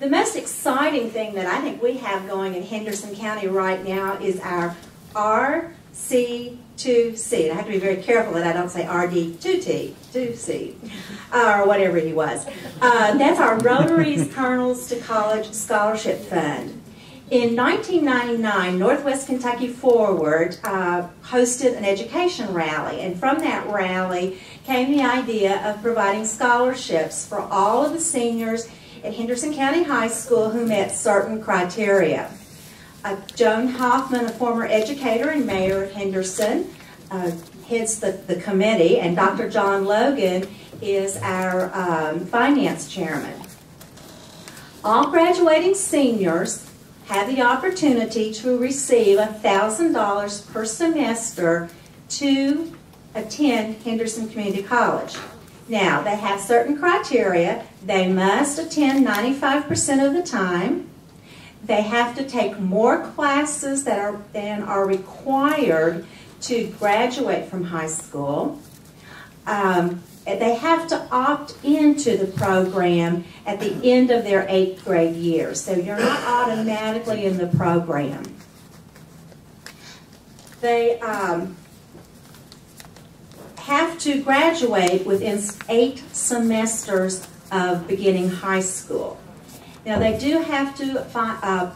The most exciting thing that I think we have going in Henderson County right now is our RC2C. I have to be very careful that I don't say RD2C, or whatever he was. That's our Rotary's Colonels to College Scholarship Fund. In 1999, Northwest Kentucky Forward hosted an education rally, and from that rally came the idea of providing scholarships for all of the seniors at Henderson County High School who met certain criteria. Joan Hoffman, a former educator and mayor of Henderson, heads the committee, and Dr. John Logan is our finance chairman. All graduating seniors have the opportunity to receive $1,000 per semester to attend Henderson Community College. Now, they have certain criteria. They must attend 95% of the time. They have to take more classes than are required to graduate from high school. They have to opt into the program at the end of their 8th grade year, so you're not automatically in the program. They have to graduate within 8 semesters of beginning high school. Now, they do have to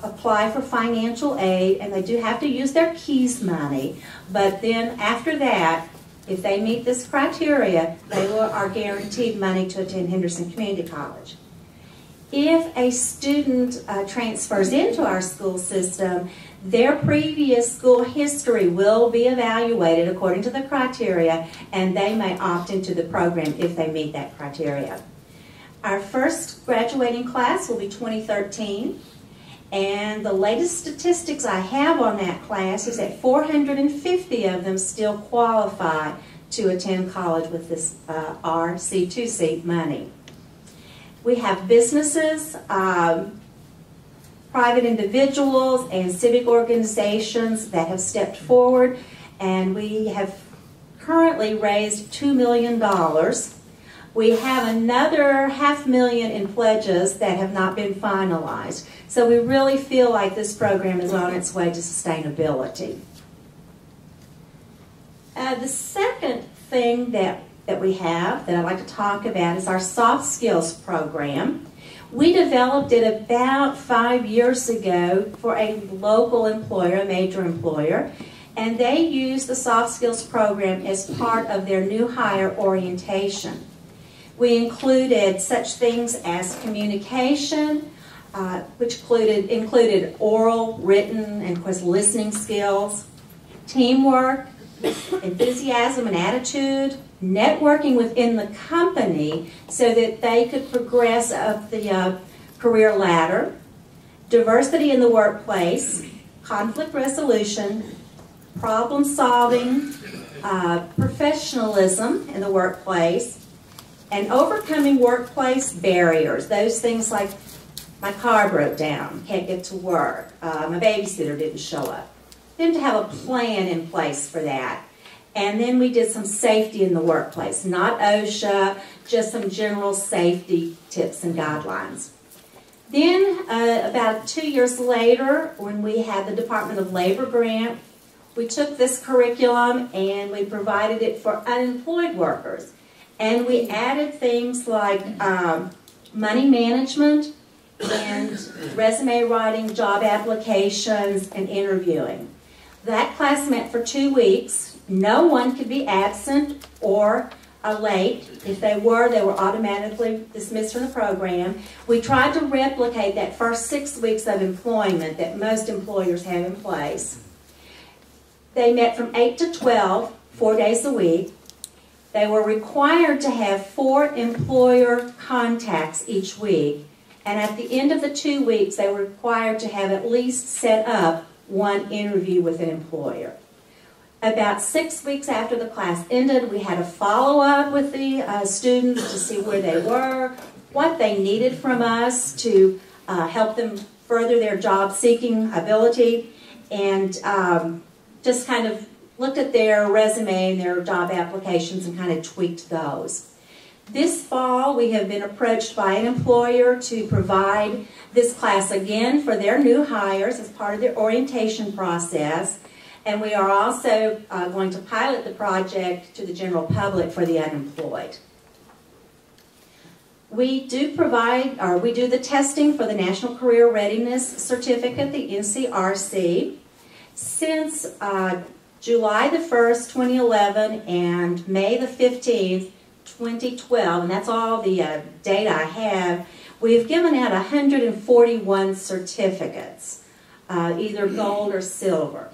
apply for financial aid, and they do have to use their KEYS money, but then after that, if they meet this criteria, they are guaranteed money to attend Henderson Community College. If a student transfers into our school system, their previous school history will be evaluated according to the criteria, and they may opt into the program if they meet that criteria. Our first graduating class will be 2013, and the latest statistics I have on that class is that 450 of them still qualify to attend college with this RC2C money. We have businesses, private individuals, and civic organizations that have stepped forward, and we have currently raised $2 million. We have another $500,000 in pledges that have not been finalized. So we really feel like this program is on its way to sustainability. The second thing that we have that I'd like to talk about is our soft skills program. We developed it about 5 years ago for a local employer, a major employer, and they use the soft skills program as part of their new hire orientation. We included such things as communication, which included oral, written, and of course listening skills, teamwork, enthusiasm and attitude, networking within the company so that they could progress up the career ladder, diversity in the workplace, conflict resolution, problem solving, professionalism in the workplace, and overcoming workplace barriers. Those things like my car broke down, can't get to work, my babysitter didn't show up. Them to have a plan in place for that. And then we did some safety in the workplace, not OSHA, just some general safety tips and guidelines. Then about 2 years later, when we had the Department of Labor grant, we took this curriculum and we provided it for unemployed workers. And we added things like money management and resume writing, job applications, and interviewing. That class met for 2 weeks. No one could be absent or late. If they were automatically dismissed from the program. We tried to replicate that first 6 weeks of employment that most employers have in place. They met from 8 to 12, 4 days a week. They were required to have 4 employer contacts each week, and at the end of the 2 weeks, they were required to have at least set up 1 interview with an employer. About 6 weeks after the class ended, we had a follow-up with the students to see where they were, what they needed from us to help them further their job-seeking ability, and just kind of looked at their resume and their job applications and kind of tweaked those. This fall, we have been approached by an employer to provide this class again for their new hires as part of their orientation process. And we are also going to pilot the project to the general public for the unemployed. We do the testing for the National Career Readiness Certificate, the NCRC. Since July the 1st, 2011 and May the 15th, 2012, and that's all the data I have, we've given out 141 certificates, either gold or silver.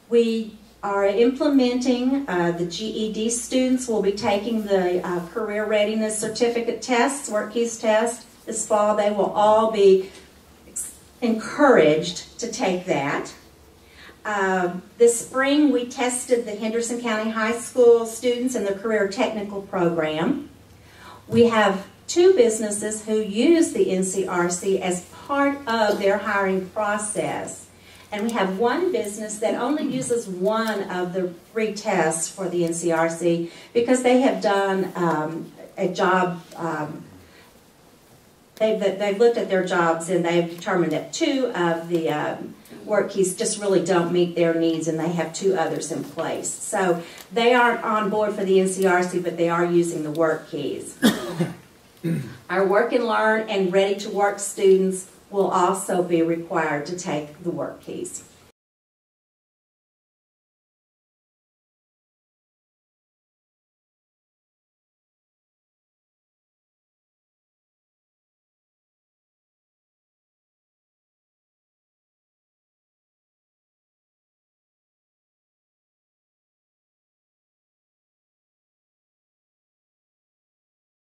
We are implementing the GED students will be taking the Career Readiness Certificate tests, Work Keys test this fall. They will all be encouraged to take that. This spring we tested the Henderson County High School students in the Career Technical Program. We have 2 businesses who use the NCRC as part of their hiring process. And we have 1 business that only uses 1 of the 3 tests for the NCRC because they have done a job, they've looked at their jobs and they've determined that 2 of the work keys just really don't meet their needs and they have 2 others in place. So they aren't on board for the NCRC, but they are using the work keys. Our Work and Learn and Ready to Work students will also be required to take the work keys.